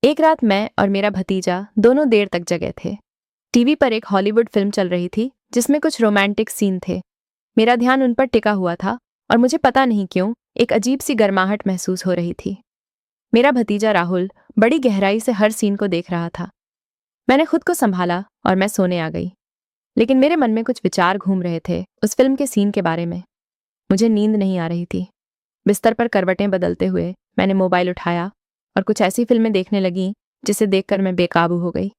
एक रात मैं और मेरा भतीजा दोनों देर तक जगे थे। टीवी पर एक हॉलीवुड फिल्म चल रही थी जिसमें कुछ रोमांटिक सीन थे। मेरा ध्यान उन पर टिका हुआ था और मुझे पता नहीं क्यों एक अजीब सी गर्माहट महसूस हो रही थी। मेरा भतीजा राहुल बड़ी गहराई से हर सीन को देख रहा था। मैंने खुद को संभाला और मैं सोने आ गई, लेकिन मेरे मन में कुछ विचार घूम रहे थे उस फिल्म के सीन के बारे में। मुझे नींद नहीं आ रही थी। बिस्तर पर करवटें बदलते हुए मैंने मोबाइल उठाया और कुछ ऐसी फिल्में देखने लगी जिसे देखकर मैं बेकाबू हो गई।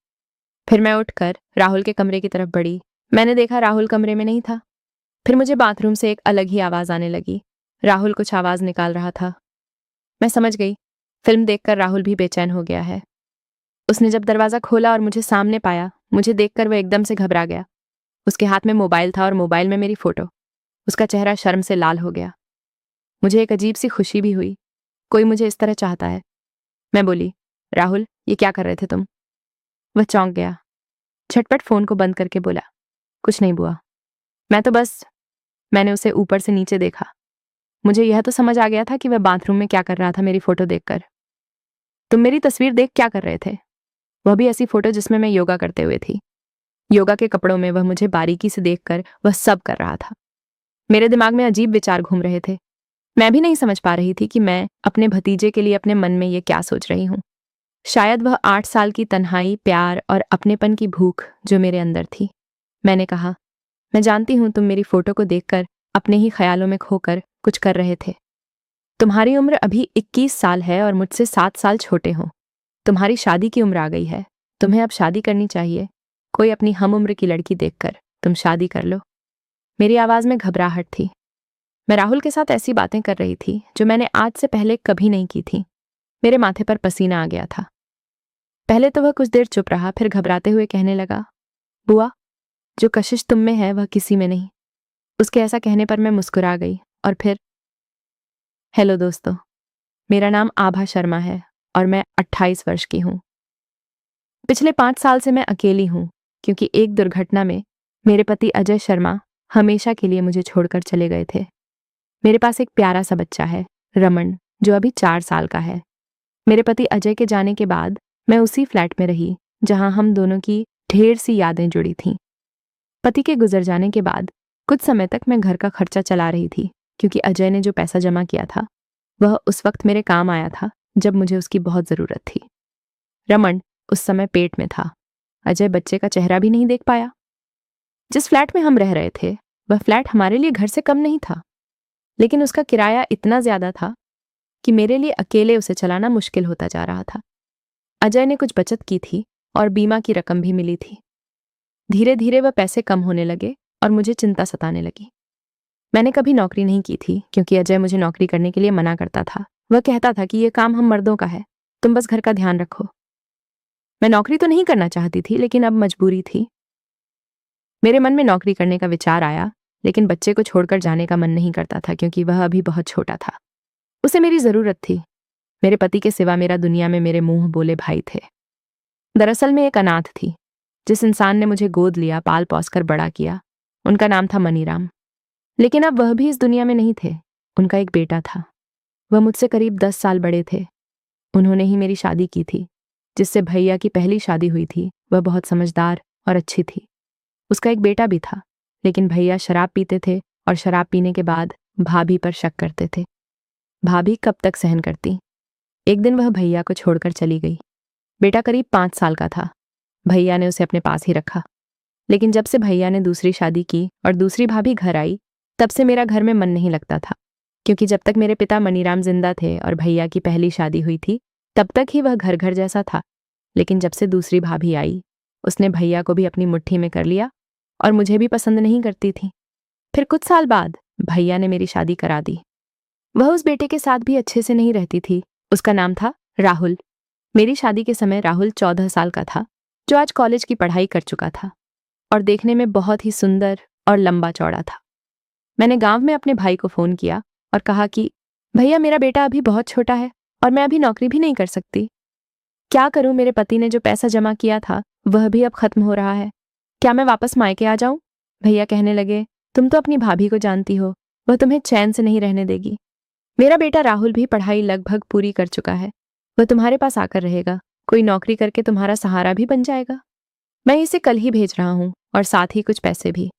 फिर मैं उठकर राहुल के कमरे की तरफ बढ़ी। मैंने देखा राहुल कमरे में नहीं था। फिर मुझे बाथरूम से एक अलग ही आवाज आने लगी। राहुल कुछ आवाज निकाल रहा था। मैं समझ गई, फिल्म देखकर राहुल भी बेचैन हो गया है। उसने जब दरवाजा खोला और मुझे सामने पाया, मुझे देखकर वह एकदम से घबरा गया। उसके हाथ में मोबाइल था और मोबाइल में मेरी फोटो। उसका चेहरा शर्म से लाल हो गया। मुझे एक अजीब सी खुशी भी हुई। कोई मुझे इस तरह चाहता है। मैं बोली, राहुल, ये क्या कर रहे थे तुम? वह चौंक गया। झटपट फोन को बंद करके बोला, कुछ नहीं बुआ, मैं तो बस। मैंने उसे ऊपर से नीचे देखा। मुझे यह तो समझ आ गया था कि वह बाथरूम में क्या कर रहा था मेरी फोटो देखकर। तुम मेरी तस्वीर देख क्या कर रहे थे? वह भी ऐसी फोटो जिसमें मैं योगा करते हुए थी। योगा के कपड़ों में वह मुझे बारीकी से देखकर वह सब कर रहा था। मेरे दिमाग में अजीब विचार घूम रहे थे। मैं भी नहीं समझ पा रही थी कि मैं अपने भतीजे के लिए अपने मन में ये क्या सोच रही हूँ। शायद वह 8 साल की तन्हाई, प्यार और अपनेपन की भूख जो मेरे अंदर थी। मैंने कहा, मैं जानती हूँ तुम मेरी फोटो को देखकर अपने ही ख्यालों में खोकर कुछ कर रहे थे। तुम्हारी उम्र अभी 21 साल है और मुझसे 7 साल छोटे हो। तुम्हारी शादी की उम्र आ गई है। तुम्हें अब शादी करनी चाहिए। कोई अपनी हम उम्र की लड़की देखकर तुम शादी कर लो। मेरी आवाज में घबराहट थी। मैं राहुल के साथ ऐसी बातें कर रही थी जो मैंने आज से पहले कभी नहीं की थी। मेरे माथे पर पसीना आ गया था। पहले तो वह कुछ देर चुप रहा, फिर घबराते हुए कहने लगा, बुआ, जो कशिश तुम में है वह किसी में नहीं। उसके ऐसा कहने पर मैं मुस्कुरा गई और फिर, हेलो दोस्तों, मेरा नाम आभा शर्मा है और मैं 28 वर्ष की हूँ। पिछले 5 साल से मैं अकेली हूँ क्योंकि एक दुर्घटना में मेरे पति अजय शर्मा हमेशा के लिए मुझे छोड़कर चले गए थे। मेरे पास एक प्यारा सा बच्चा है, रमन, जो अभी 4 साल का है। मेरे पति अजय के जाने के बाद मैं उसी फ्लैट में रही जहां हम दोनों की ढेर सी यादें जुड़ी थीं। पति के गुजर जाने के बाद कुछ समय तक मैं घर का खर्चा चला रही थी क्योंकि अजय ने जो पैसा जमा किया था वह उस वक्त मेरे काम आया था जब मुझे उसकी बहुत ज़रूरत थी। रमन उस समय पेट में था। अजय बच्चे का चेहरा भी नहीं देख पाया। जिस फ्लैट में हम रह रहे थे वह फ्लैट हमारे लिए घर से कम नहीं था, लेकिन उसका किराया इतना ज़्यादा था कि मेरे लिए अकेले उसे चलाना मुश्किल होता जा रहा था। अजय ने कुछ बचत की थी और बीमा की रकम भी मिली थी। धीरे धीरे वह पैसे कम होने लगे और मुझे चिंता सताने लगी। मैंने कभी नौकरी नहीं की थी क्योंकि अजय मुझे नौकरी करने के लिए मना करता था। वह कहता था कि ये काम हम मर्दों का है, तुम बस घर का ध्यान रखो। मैं नौकरी तो नहीं करना चाहती थी, लेकिन अब मजबूरी थी। मेरे मन में नौकरी करने का विचार आया, लेकिन बच्चे को छोड़कर जाने का मन नहीं करता था क्योंकि वह अभी बहुत छोटा था। उसे मेरी ज़रूरत थी। मेरे पति के सिवा मेरा दुनिया में मेरे मुंह बोले भाई थे। दरअसल मैं एक अनाथ थी। जिस इंसान ने मुझे गोद लिया, पाल पोस कर बड़ा किया, उनका नाम था मनीराम। लेकिन अब वह भी इस दुनिया में नहीं थे। उनका एक बेटा था। वह मुझसे करीब 10 साल बड़े थे। उन्होंने ही मेरी शादी की थी। जिससे भैया की पहली शादी हुई थी वह बहुत समझदार और अच्छी थी। उसका एक बेटा भी था, लेकिन भैया शराब पीते थे और शराब पीने के बाद भाभी पर शक करते थे। भाभी कब तक सहन करती। एक दिन वह भैया को छोड़कर चली गई। बेटा करीब 5 साल का था। भैया ने उसे अपने पास ही रखा। लेकिन जब से भैया ने दूसरी शादी की और दूसरी भाभी घर आई, तब से मेरा घर में मन नहीं लगता था, क्योंकि जब तक मेरे पिता मनीराम जिंदा थे और भैया की पहली शादी हुई थी तब तक ही वह घर घर जैसा था। लेकिन जब से दूसरी भाभी आई, उसने भैया को भी अपनी मुट्ठी में कर लिया और मुझे भी पसंद नहीं करती थी। फिर कुछ साल बाद भैया ने मेरी शादी करा दी। वह उस बेटे के साथ भी अच्छे से नहीं रहती थी। उसका नाम था राहुल। मेरी शादी के समय राहुल 14 साल का था, जो आज कॉलेज की पढ़ाई कर चुका था और देखने में बहुत ही सुंदर और लंबा चौड़ा था। मैंने गांव में अपने भाई को फ़ोन किया और कहा कि भैया, मेरा बेटा अभी बहुत छोटा है और मैं अभी नौकरी भी नहीं कर सकती। क्या करूं, मेरे पति ने जो पैसा जमा किया था वह भी अब खत्म हो रहा है। क्या मैं वापस मायके आ जाऊं? भैया कहने लगे, तुम तो अपनी भाभी को जानती हो, वह तुम्हें चैन से नहीं रहने देगी। मेरा बेटा राहुल भी पढ़ाई लगभग पूरी कर चुका है। वह तुम्हारे पास आकर रहेगा, कोई नौकरी करके तुम्हारा सहारा भी बन जाएगा। मैं इसे कल ही भेज रहा हूँ और साथ ही कुछ पैसे भी।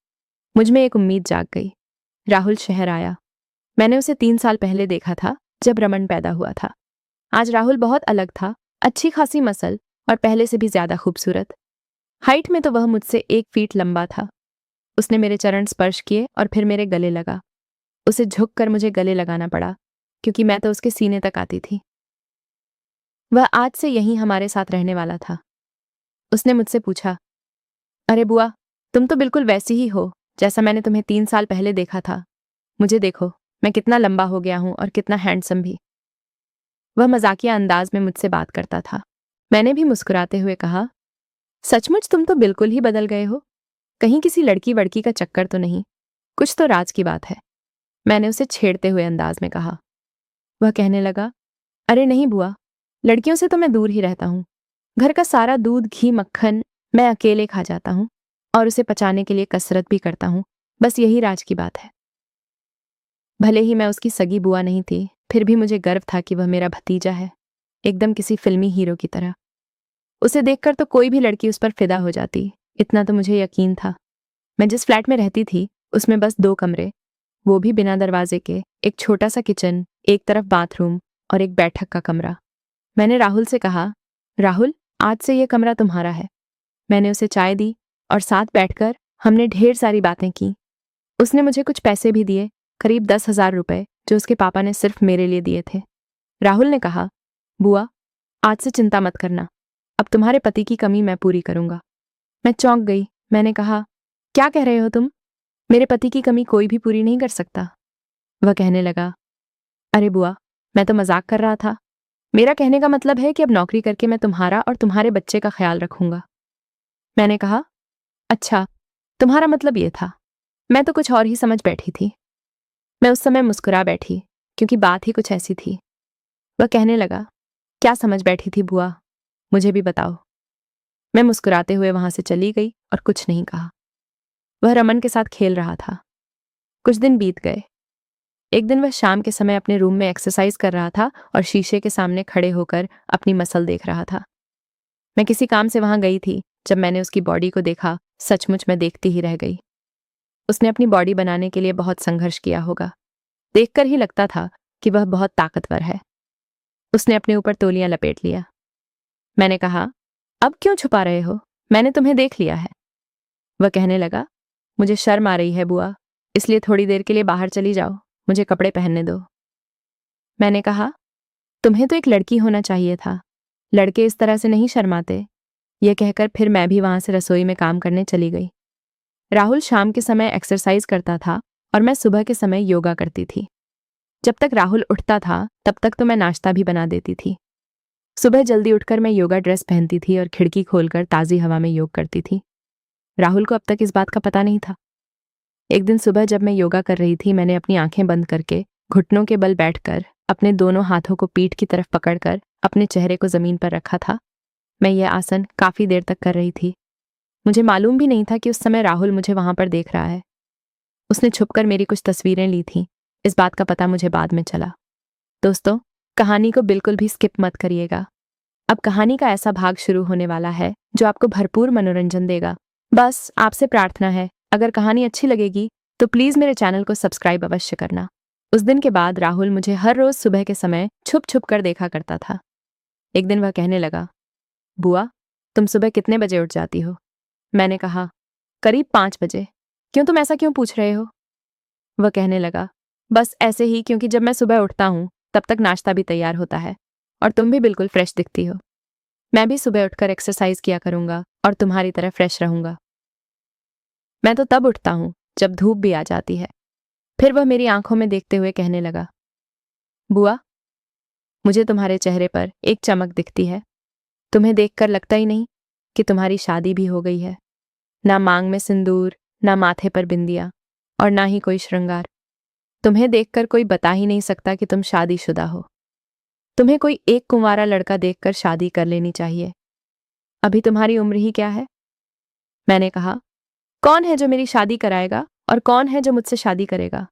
मुझ में एक उम्मीद जाग गई। राहुल शहर आया। मैंने उसे 3 साल पहले देखा था, जब रमन पैदा हुआ था। आज राहुल बहुत अलग था, अच्छी खासी मसल और पहले से भी ज्यादा खूबसूरत। हाइट में तो वह मुझसे 1 फीट लंबा था। उसने मेरे चरण स्पर्श किए और फिर मेरे गले लगा। उसे झुककर मुझे गले लगाना पड़ा, क्योंकि मैं तो उसके सीने तक आती थी। वह आज से यहीं हमारे साथ रहने वाला था। उसने मुझसे पूछा, अरे बुआ, तुम तो बिल्कुल वैसी ही हो जैसा मैंने तुम्हें 3 साल पहले देखा था। मुझे देखो, मैं कितना लंबा हो गया हूं और कितना हैंडसम भी। वह मजाकिया अंदाज में मुझसे बात करता था। मैंने भी मुस्कुराते हुए कहा, सचमुच तुम तो बिल्कुल ही बदल गए हो। कहीं किसी लड़की वड़की का चक्कर तो नहीं? कुछ तो राज की बात है। मैंने उसे छेड़ते हुए अंदाज में कहा। वह कहने लगा, अरे नहीं बुआ, लड़कियों से तो मैं दूर ही रहता हूँ। घर का सारा दूध घी मक्खन मैं अकेले खा जाता हूँ और उसे पचाने के लिए कसरत भी करता हूँ। बस यही राज की बात है। भले ही मैं उसकी सगी बुआ नहीं थी, फिर भी मुझे गर्व था कि वह मेरा भतीजा है, एकदम किसी फिल्मी हीरो की तरह। उसे देखकर तो कोई भी लड़की उस पर फिदा हो जाती, इतना तो मुझे यकीन था। मैं जिस फ्लैट में रहती थी उसमें बस 2 कमरे, वो भी बिना दरवाजे के, एक छोटा सा किचन, एक तरफ बाथरूम और एक बैठक का कमरा। मैंने राहुल से कहा, राहुल, आज से ये कमरा तुम्हारा है। मैंने उसे चाय दी और साथ बैठकर हमने ढेर सारी बातें की। उसने मुझे कुछ पैसे भी दिए, करीब 10,000 रुपए, जो उसके पापा ने सिर्फ मेरे लिए दिए थे। राहुल ने कहा, बुआ, आज से चिंता मत करना, अब तुम्हारे पति की कमी मैं पूरी करूंगा। मैं चौंक गई। मैंने कहा, क्या कह रहे हो तुम? मेरे पति की कमी कोई भी पूरी नहीं कर सकता। वह कहने लगा, अरे बुआ, मैं तो मजाक कर रहा था। मेरा कहने का मतलब है कि अब नौकरी करके मैं तुम्हारा और तुम्हारे बच्चे का ख्याल रखूंगा। मैंने कहा, अच्छा, तुम्हारा मतलब ये था। मैं तो कुछ और ही समझ बैठी थी। मैं उस समय मुस्कुरा बैठी, क्योंकि बात ही कुछ ऐसी थी। वह कहने लगा, क्या समझ बैठी थी बुआ? मुझे भी बताओ। मैं मुस्कुराते हुए वहां से चली गई और कुछ नहीं कहा। वह रमन के साथ खेल रहा था। कुछ दिन बीत गए। एक दिन वह शाम के समय अपने रूम में एक्सरसाइज कर रहा था और शीशे के सामने खड़े होकर अपनी मसल देख रहा था। मैं किसी काम से वहां गई थी। जब मैंने उसकी बॉडी को देखा, सचमुच मैं देखती ही रह गई। उसने अपनी बॉडी बनाने के लिए बहुत संघर्ष किया होगा। देखकर ही लगता था कि वह बहुत ताकतवर है। उसने अपने ऊपर तौलिया लपेट लिया। मैंने कहा, अब क्यों छुपा रहे हो? मैंने तुम्हें देख लिया है। वह कहने लगा, मुझे शर्म आ रही है बुआ, इसलिए थोड़ी देर के लिए बाहर चली जाओ, मुझे कपड़े पहनने दो। मैंने कहा, तुम्हें तो एक लड़की होना चाहिए था, लड़के इस तरह से नहीं शर्माते। यह कहकर फिर मैं भी वहां से रसोई में काम करने चली गई। राहुल शाम के समय एक्सरसाइज करता था और मैं सुबह के समय योगा करती थी। जब तक राहुल उठता था तब तक तो मैं नाश्ता भी बना देती थी। सुबह जल्दी उठकर मैं योगा ड्रेस पहनती थी और खिड़की खोलकर ताज़ी हवा में योग करती थी। राहुल को अब तक इस बात का पता नहीं था। एक दिन सुबह जब मैं योगा कर रही थी, मैंने अपनी आंखें बंद करके घुटनों के बल बैठकर अपने दोनों हाथों को पीठ की तरफ पकड़कर अपने चेहरे को जमीन पर रखा था। मैं यह आसन काफी देर तक कर रही थी। मुझे मालूम भी नहीं था कि उस समय राहुल मुझे वहां पर देख रहा है। उसने छुपकर मेरी कुछ तस्वीरें ली थीं। इस बात का पता मुझे बाद में चला। दोस्तों, कहानी को बिल्कुल भी स्किप मत करिएगा। अब कहानी का ऐसा भाग शुरू होने वाला है जो आपको भरपूर मनोरंजन देगा। बस आपसे प्रार्थना है, अगर कहानी अच्छी लगेगी तो प्लीज मेरे चैनल को सब्सक्राइब अवश्य करना। उस दिन के बाद राहुल मुझे हर रोज सुबह के समय छुप छुप कर देखा करता था। एक दिन वह कहने लगा, बुआ, तुम सुबह कितने बजे उठ जाती हो? मैंने कहा, करीब 5 बजे। क्यों, तुम ऐसा क्यों पूछ रहे हो? वह कहने लगा, बस ऐसे ही, क्योंकि जब मैं सुबह उठता हूँ तब तक नाश्ता भी तैयार होता है और तुम भी बिल्कुल फ्रेश दिखती हो। मैं भी सुबह उठकर एक्सरसाइज किया करूंगा और तुम्हारी तरह फ्रेश रहूंगा। मैं तो तब उठता हूँ जब धूप भी आ जाती है। फिर वह मेरी आंखों में देखते हुए कहने लगा, बुआ, मुझे तुम्हारे चेहरे पर एक चमक दिखती है। तुम्हें देखकर लगता ही नहीं कि तुम्हारी शादी भी हो गई है। ना मांग में सिंदूर, ना माथे पर बिंदिया और ना ही कोई श्रृंगार। तुम्हें देखकर कोई बता ही नहीं सकता कि तुम शादीशुदा हो। तुम्हें कोई एक कुंवारा लड़का देखकर शादी कर लेनी चाहिए। अभी तुम्हारी उम्र ही क्या है? मैंने कहा, कौन है जो मेरी शादी कराएगा और कौन है जो मुझसे शादी करेगा?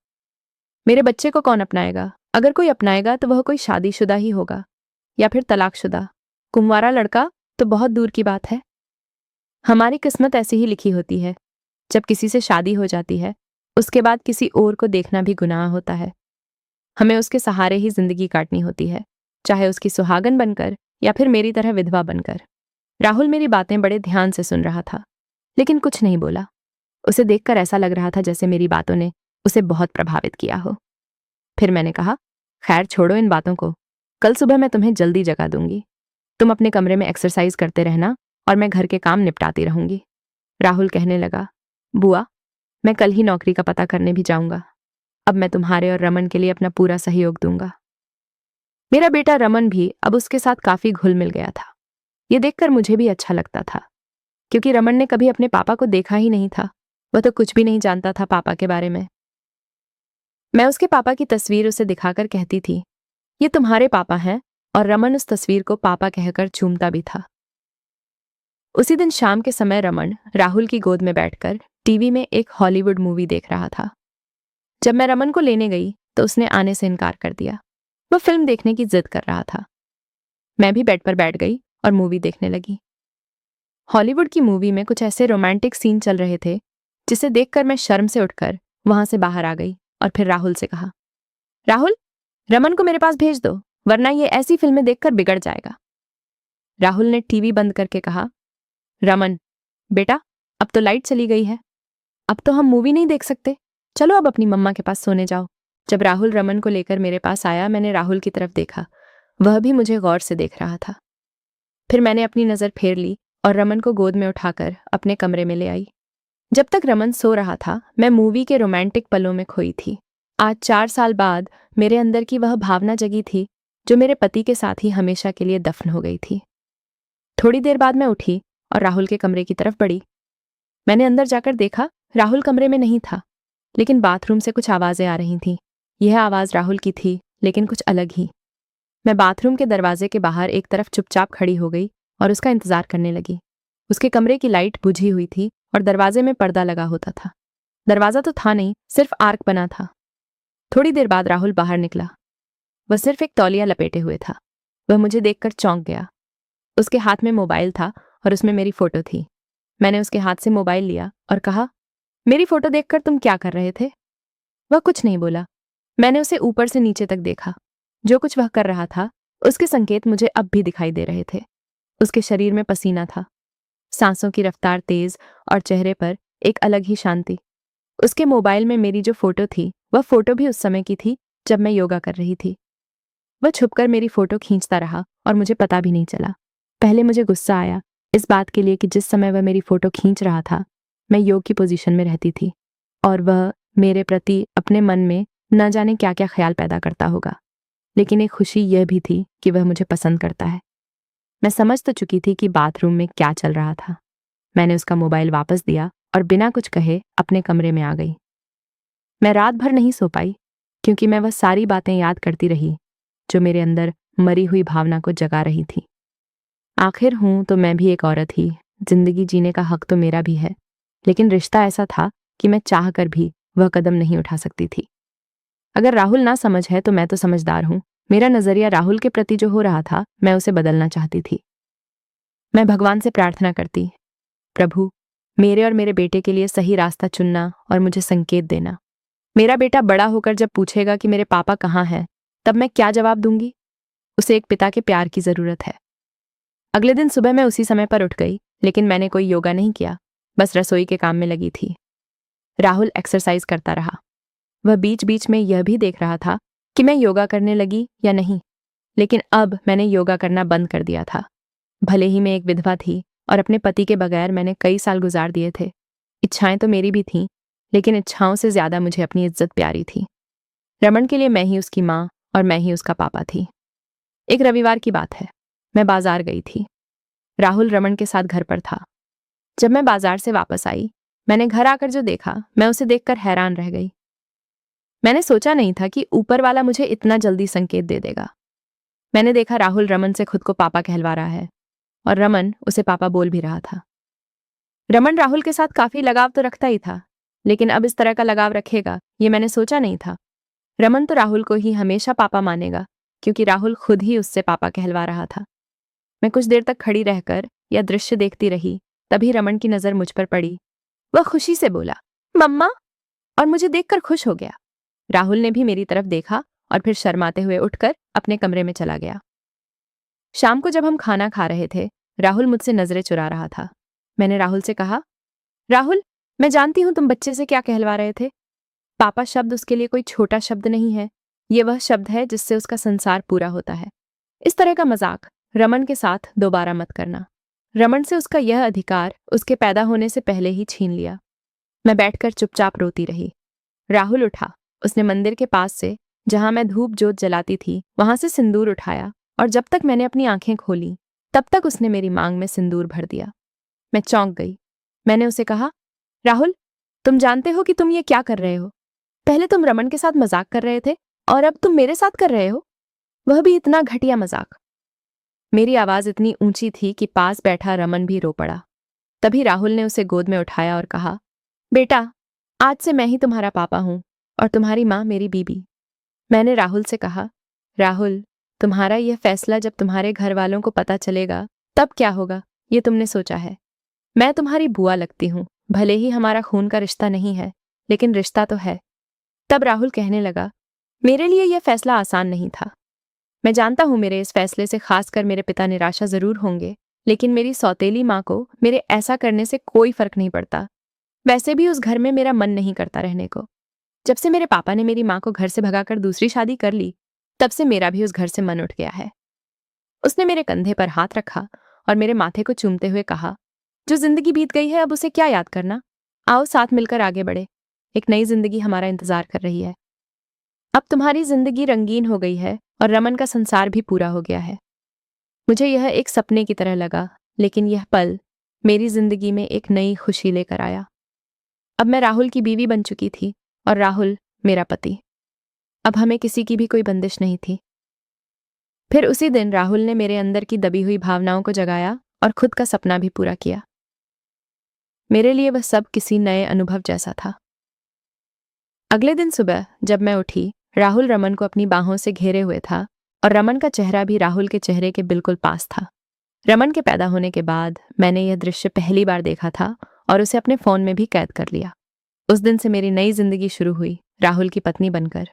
मेरे बच्चे को कौन अपनाएगा? अगर कोई अपनाएगा तो वह कोई शादीशुदा ही होगा या फिर तलाकशुदा। कुंवारा लड़का तो बहुत दूर की बात है। हमारी किस्मत ऐसी ही लिखी होती है। जब किसी से शादी हो जाती है, उसके बाद किसी और को देखना भी गुनाह होता है। हमें उसके सहारे ही जिंदगी काटनी होती है, चाहे उसकी सुहागन बनकर या फिर मेरी तरह विधवा बनकर। राहुल मेरी बातें बड़े ध्यान से सुन रहा था, लेकिन कुछ नहीं बोला। उसे देखकर ऐसा लग रहा था जैसे मेरी बातों ने उसे बहुत प्रभावित किया हो। फिर मैंने कहा, खैर छोड़ो इन बातों को। कल सुबह मैं तुम्हें जल्दी जगा दूंगी। तुम अपने कमरे में एक्सरसाइज करते रहना और मैं घर के काम निपटाती रहूंगी। राहुल कहने लगा, बुआ, मैं कल ही नौकरी का पता करने भी जाऊंगा। अब मैं तुम्हारे और रमन के लिए अपना पूरा सहयोग दूंगा। मेरा बेटा रमन भी अब उसके साथ काफी घुल मिल गया था। ये देखकर मुझे भी अच्छा लगता था, क्योंकि रमन ने कभी अपने पापा को देखा ही नहीं था। वह तो कुछ भी नहीं जानता था पापा के बारे में। मैं उसके पापा की तस्वीर उसे दिखाकर कहती थी, ये तुम्हारे पापा हैं, और रमन उस तस्वीर को पापा कहकर चूमता भी था। उसी दिन शाम के समय रमन राहुल की गोद में बैठकर टीवी में एक हॉलीवुड मूवी देख रहा था। जब मैं रमन को लेने गई तो उसने आने से इनकार कर दिया। वह फिल्म देखने की जिद कर रहा था। मैं भी बेड पर बैठ गई और मूवी देखने लगी। हॉलीवुड की मूवी में कुछ ऐसे रोमांटिक सीन चल रहे थे जिसे देखकर मैं शर्म से उठकर वहां से बाहर आ गई और फिर राहुल से कहा, राहुल, रमन को मेरे पास भेज दो, वरना ये ऐसी फिल्में देखकर बिगड़ जाएगा। राहुल ने टीवी बंद करके कहा, रमन बेटा, अब तो लाइट चली गई है, अब तो हम मूवी नहीं देख सकते। चलो अब अपनी मम्मा के पास सोने जाओ। जब राहुल रमन को लेकर मेरे पास आया, मैंने राहुल की तरफ देखा। वह भी मुझे गौर से देख रहा था। फिर मैंने अपनी नजर फेर ली और रमन को गोद में उठाकर अपने कमरे में ले आई। जब तक रमन सो रहा था, मैं मूवी के रोमांटिक पलों में खोई थी। आज 4 साल बाद मेरे अंदर की वह भावना जगी थी जो मेरे पति के साथ ही हमेशा के लिए दफन हो गई थी। थोड़ी देर बाद मैं उठी और राहुल के कमरे की तरफ बढ़ी। मैंने अंदर जाकर देखा, राहुल कमरे में नहीं था, लेकिन बाथरूम से कुछ आवाजें आ रही थीं। यह आवाज राहुल की थी, लेकिन कुछ अलग ही। मैं बाथरूम के दरवाजे के बाहर एक तरफ चुपचाप खड़ी हो गई और उसका इंतजार करने लगी। उसके कमरे की लाइट बुझी हुई थी और दरवाजे में पर्दा लगा होता था। दरवाजा तो था नहीं, सिर्फ आर्क बना था। थोड़ी देर बाद राहुल बाहर निकला। वह सिर्फ एक तौलिया लपेटे हुए था। वह मुझे देखकर चौंक गया। उसके हाथ में मोबाइल था और उसमें मेरी फोटो थी। मैंने उसके हाथ से मोबाइल लिया और कहा, मेरी फोटो देखकर तुम क्या कर रहे थे? वह कुछ नहीं बोला। मैंने उसे ऊपर से नीचे तक देखा। जो कुछ वह कर रहा था उसके संकेत मुझे अब भी दिखाई दे रहे थे। उसके शरीर में पसीना था, सांसों की रफ्तार तेज और चेहरे पर एक अलग ही शांति। उसके मोबाइल में मेरी जो फोटो थी, वह फोटो भी उस समय की थी जब मैं योगा कर रही थी। वह छुपकर मेरी फोटो खींचता रहा और मुझे पता भी नहीं चला। पहले मुझे गुस्सा आया इस बात के लिए कि जिस समय वह मेरी फोटो खींच रहा था, मैं योग की पोजीशन में रहती थी और वह मेरे प्रति अपने मन में न जाने क्या क्या ख्याल पैदा करता होगा। लेकिन एक खुशी यह भी थी कि वह मुझे पसंद करता है। मैं समझ तो चुकी थी कि बाथरूम में क्या चल रहा था। मैंने उसका मोबाइल वापस दिया और बिना कुछ कहे अपने कमरे में आ गई। मैं रात भर नहीं सो पाई, क्योंकि मैं वह सारी बातें याद करती रही जो मेरे अंदर मरी हुई भावना को जगा रही थी। आखिर हूं तो मैं भी एक औरत ही, जिंदगी जीने का हक तो मेरा भी है, लेकिन रिश्ता ऐसा था कि मैं चाह कर भी वह कदम नहीं उठा सकती थी। अगर राहुल ना समझ है तो मैं तो समझदार हूं। मेरा नजरिया राहुल के प्रति जो हो रहा था, मैं उसे बदलना चाहती थी। मैं भगवान से प्रार्थना करती, प्रभु, मेरे और मेरे बेटे के लिए सही रास्ता चुनना और मुझे संकेत देना। मेरा बेटा बड़ा होकर जब पूछेगा कि मेरे पापा कहाँ हैं, तब मैं क्या जवाब दूंगी? उसे एक पिता के प्यार की जरूरत है। अगले दिन सुबह मैं उसी समय पर उठ गई, लेकिन मैंने कोई योगा नहीं किया, बस रसोई के काम में लगी थी। राहुल एक्सरसाइज करता रहा। वह बीच बीच में यह भी देख रहा था कि मैं योगा करने लगी या नहीं, लेकिन अब मैंने योगा करना बंद कर दिया था। भले ही मैं एक विधवा थी और अपने पति के बगैर मैंने कई साल गुजार दिए थे। इच्छाएं तो मेरी भी थीं, लेकिन इच्छाओं से ज्यादा मुझे अपनी इज्जत प्यारी थी। रमन के लिए मैं ही उसकी माँ और मैं ही उसका पापा थी। एक रविवार की बात है, मैं बाजार गई थी। राहुल रमन के साथ घर पर था। जब मैं बाजार से वापस आई, मैंने घर आकर जो देखा, मैं उसे देखकर हैरान रह गई। मैंने सोचा नहीं था कि ऊपर वाला मुझे इतना जल्दी संकेत दे देगा। मैंने देखा राहुल रमन से खुद को पापा कहलवा रहा है और रमन उसे पापा बोल भी रहा था। रमन राहुल के साथ काफी लगाव तो रखता ही था, लेकिन अब इस तरह का लगाव रखेगा ये मैंने सोचा नहीं था। रमन तो राहुल को ही हमेशा पापा मानेगा, क्योंकि राहुल खुद ही उससे पापा कहलवा रहा था। मैं कुछ देर तक खड़ी रहकर यह दृश्य देखती रही। तभी रमन की नजर मुझ पर पड़ी। वह खुशी से बोला, मम्मा, और मुझे देखकर खुश हो गया। राहुल ने भी मेरी तरफ देखा और फिर शर्माते हुए उठकर अपने कमरे में चला गया। शाम को जब हम खाना खा रहे थे, राहुल मुझसे नजरें चुरा रहा था। मैंने राहुल से कहा, राहुल, मैं जानती हूं तुम बच्चे से क्या कहलवा रहे थे। पापा शब्द उसके लिए कोई छोटा शब्द नहीं है। ये वह शब्द है जिससे उसका संसार पूरा होता है। इस तरह का मजाक रमन के साथ दोबारा मत करना। रमन से उसका यह अधिकार उसके पैदा होने से पहले ही छीन लिया। मैं बैठकर चुपचाप रोती रही। राहुल उठा। उसने मंदिर के पास से, जहां मैं धूप जोत जलाती थी, वहां से सिंदूर उठाया और जब तक मैंने अपनी आंखें खोली तब तक उसने मेरी मांग में सिंदूर भर दिया। मैं चौंक गई। मैंने उसे कहा, राहुल, तुम जानते हो कि तुम ये क्या कर रहे हो? पहले तुम रमन के साथ मजाक कर रहे थे और अब तुम मेरे साथ कर रहे हो, वह भी इतना घटिया मजाक। मेरी आवाज इतनी ऊंची थी कि पास बैठा रमन भी रो पड़ा। तभी राहुल ने उसे गोद में उठाया और कहा, बेटा, आज से मैं ही तुम्हारा पापा हूं और तुम्हारी मां मेरी बीबी। मैंने राहुल से कहा, राहुल, तुम्हारा यह फैसला जब तुम्हारे घर वालों को पता चलेगा तब क्या होगा, ये तुमने सोचा है? मैं तुम्हारी बुआ लगती हूं, भले ही हमारा खून का रिश्ता नहीं है, लेकिन रिश्ता तो है। तब राहुल कहने लगा, मेरे लिए यह फैसला आसान नहीं था। मैं जानता हूं मेरे इस फैसले से खासकर मेरे पिता निराशा जरूर होंगे, लेकिन मेरी सौतेली मां को मेरे ऐसा करने से कोई फर्क नहीं पड़ता। वैसे भी उस घर में मेरा मन नहीं करता रहने को। जब से मेरे पापा ने मेरी मां को घर से भगाकर दूसरी शादी कर ली, तब से मेरा भी उस घर से मन उठ गया है। उसने मेरे कंधे पर हाथ रखा और मेरे माथे को चूमते हुए कहा, जो जिंदगी बीत गई है अब उसे क्या याद करना। आओ साथ मिलकर आगे बढ़े। एक नई जिंदगी हमारा इंतजार कर रही है। अब तुम्हारी जिंदगी रंगीन हो गई है और रमन का संसार भी पूरा हो गया है। मुझे यह एक सपने की तरह लगा, लेकिन यह पल मेरी जिंदगी में एक नई खुशी लेकर आया। अब मैं राहुल की बीवी बन चुकी थी और राहुल मेरा पति। अब हमें किसी की भी कोई बंदिश नहीं थी। फिर उसी दिन राहुल ने मेरे अंदर की दबी हुई भावनाओं को जगाया और खुद का सपना भी पूरा किया। मेरे लिए वह सब किसी नए अनुभव जैसा था। अगले दिन सुबह जब मैं उठी, राहुल रमन को अपनी बाहों से घेरे हुए था और रमन का चेहरा भी राहुल के चेहरे के बिल्कुल पास था। रमन के पैदा होने के बाद मैंने यह दृश्य पहली बार देखा था और उसे अपने फोन में भी कैद कर लिया। उस दिन से मेरी नई जिंदगी शुरू हुई, राहुल की पत्नी बनकर,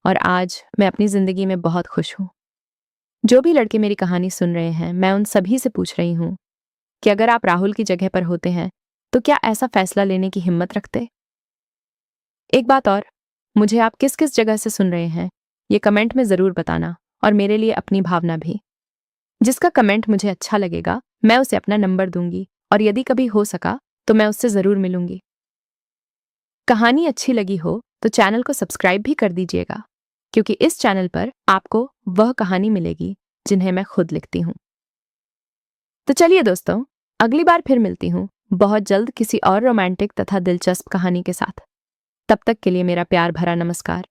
और आज मैं अपनी जिंदगी में बहुत खुश हूं। जो भी लड़के मेरी कहानी सुन रहे हैं, मैं उन सभी से पूछ रही हूं कि अगर आप राहुल की जगह पर होते हैं तो क्या ऐसा फैसला लेने की हिम्मत रखते? एक बात और, मुझे आप किस किस जगह से सुन रहे हैं ये कमेंट में जरूर बताना, और मेरे लिए अपनी भावना भी। जिसका कमेंट मुझे अच्छा लगेगा मैं उसे अपना नंबर दूंगी और यदि कभी हो सका तो मैं उससे जरूर मिलूंगी। कहानी अच्छी लगी हो तो चैनल को सब्सक्राइब भी कर दीजिएगा, क्योंकि इस चैनल पर आपको वह कहानी मिलेगी जिन्हें मैं खुद लिखती हूं। तो चलिए दोस्तों, अगली बार फिर मिलती हूं बहुत जल्द किसी और रोमांटिक तथा दिलचस्प कहानी के साथ। तब तक के लिए मेरा प्यार भरा नमस्कार।